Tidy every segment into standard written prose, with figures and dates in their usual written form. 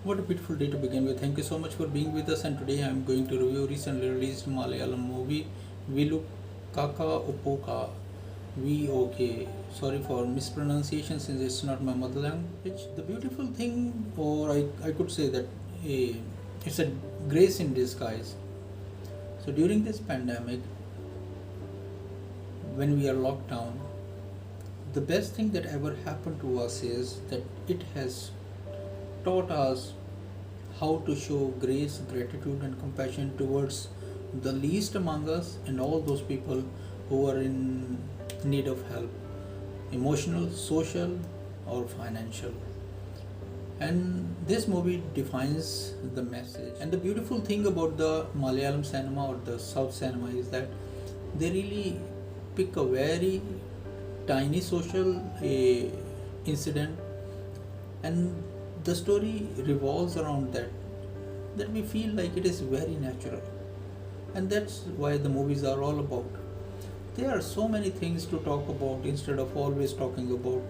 What a beautiful day to begin with. Thank you so much for being with us. And today I am going to review recently released Malayalam movie Vilu Kaka Upoka VOK. Sorry for mispronunciation since it's not my mother language. The beautiful thing, or I could say that it's a grace in disguise. So during this pandemic, when we are locked down, the best thing that ever happened to us is that it has taught us how to show grace, gratitude, and compassion towards the least among us and all those people who are in need of help, emotional, social, or financial. And this movie defines the message. And the beautiful thing about the Malayalam cinema or the South cinema is that they really pick a very tiny social incident, and the story revolves around that we feel like it is very natural. And that's why the movies are all about. There are so many things to talk about instead of always talking about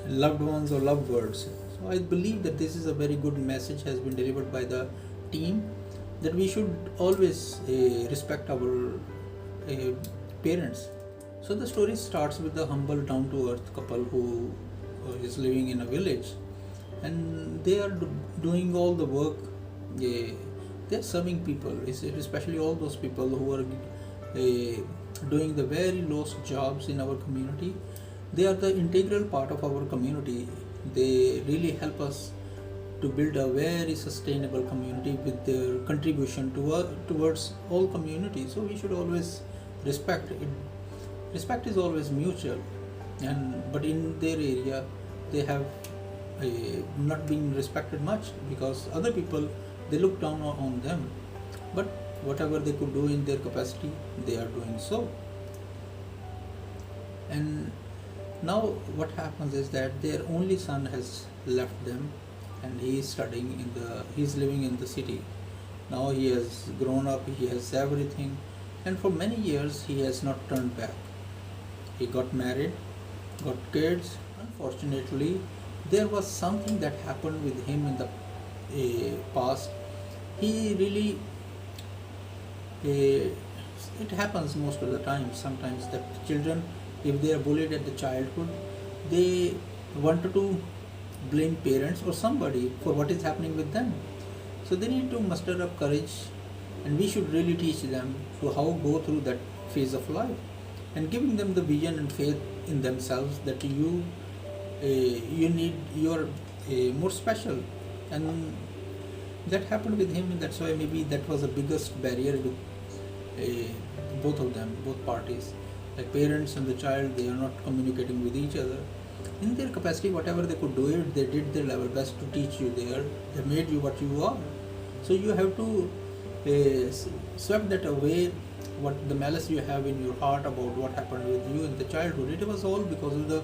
loved ones or loved words. So I believe that this is a very good message has been delivered by the team, that we should always respect our parents. So the story starts with the humble, down-to-earth couple who is living in a village, and they are doing all the work. They are serving people, especially all those people who are doing the very lowest jobs in our community. They are the integral part of our community. They really help us to build a very sustainable community with their contribution towards all communities. So we should always respect it. Respect is always mutual, but in their area they have not been respected much because other people, they look down on them. But whatever they could do in their capacity, they are doing so. And now what happens is that their only son has left them, and he is studying he's living in the city. Now he has grown up, he has everything, and for many years he has not turned back. He got married, got kids. Unfortunately, there was something that happened with him in the past. He really, it happens most of the time. Sometimes that children, if they are bullied at the childhood, they wanted to blame parents or somebody for what is happening with them. So they need to muster up courage, and we should really teach them to how go through that phase of life, and giving them the vision and faith in themselves that you're more special. And that happened with him, and that's why maybe that was the biggest barrier with both of them, both parties, like parents and the child. They are not communicating with each other in their capacity. Whatever they could do it, they did their level best to teach you. They made you what you are. So you have to sweep that away, what the malice you have in your heart about what happened with you in the childhood. It was all because of the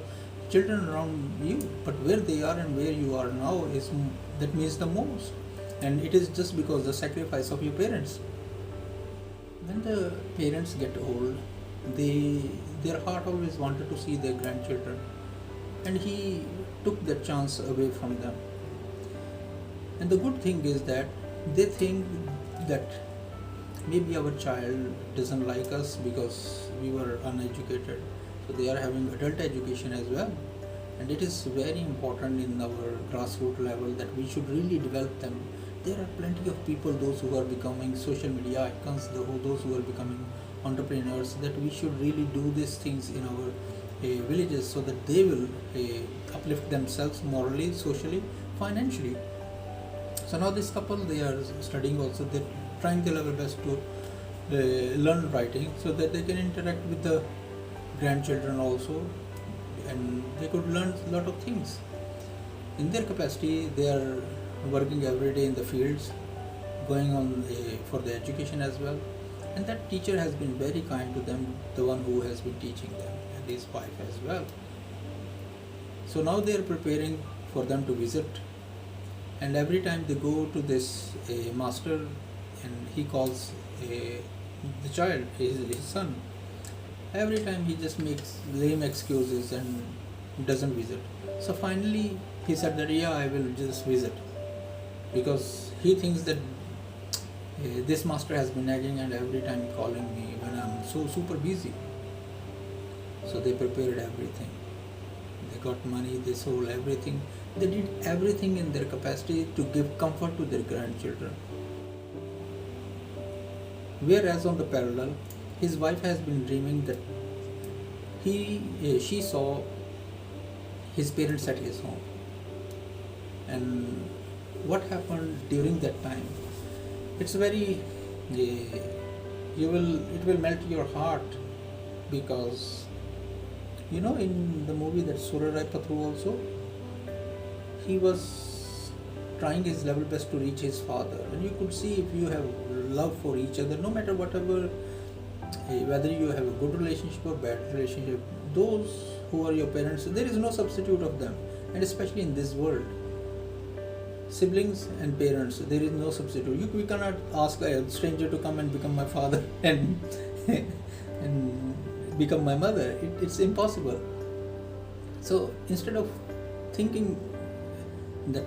children around you. But where they are and where you are now is that means the most, and it is just because the sacrifice of your parents. When the parents get old, their heart always wanted to see their grandchildren, and he took that chance away from them. And the good thing is that they think that maybe our child doesn't like us because we were uneducated. So they are having adult education as well. And it is very important in our grassroots level that we should really develop them. There are plenty of people, those who are becoming social media icons, those who are becoming entrepreneurs, that we should really do these things in our villages so that they will uplift themselves morally, socially, financially. So now this couple, they are studying also. They're trying their level best to learn writing so that they can interact with the grandchildren also, and they could learn a lot of things. In their capacity, they are working every day in the fields, going on for the education as well. And that teacher has been very kind to them, the one who has been teaching them, and his wife as well. So now they are preparing for them to visit, and every time they go to this master, and he calls the child, his son. Every time he just makes lame excuses and doesn't visit. So finally, he said that yeah, I will just visit, because he thinks that this master has been nagging and every time calling me when I'm so super busy. So they prepared everything. They got money, they sold everything. They did everything in their capacity to give comfort to their grandchildren. Whereas on the parallel, his wife has been dreaming that she saw his parents at his home. And what happened during that time? It's very, it will melt your heart, because in the movie that Surya Rai Patru also, he was trying his level best to reach his father, and you could see if you have love for each other, no matter whatever, whether you have a good relationship or bad relationship, those who are your parents, there is no substitute of them, and especially in this world, siblings and parents, there is no substitute. We cannot ask a stranger to come and become my father and and become my mother. It's impossible. So instead of thinking that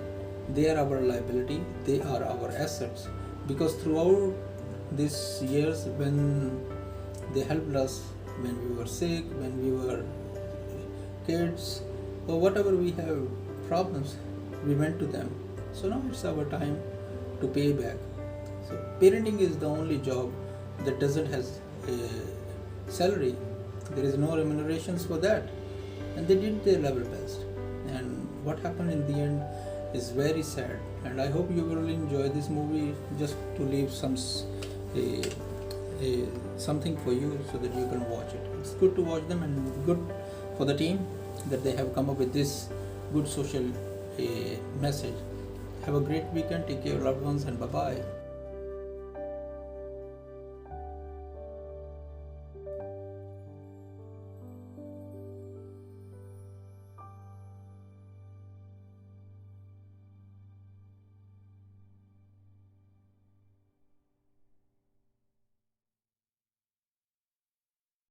they are our liability, they are our assets, because throughout these years, when they helped us, when we were sick, when we were kids, or whatever we have problems, we went to them. So now it's our time to pay back. So parenting is the only job that doesn't have a salary. There is no remunerations for that, and they did their level best. And what happened in the end is very sad. And I hope you will enjoy this movie, just to leave something for you so that you can watch it. It's good to watch them, and good for the team that they have come up with this good social message. Have a great weekend, take care of your loved ones, and bye-bye.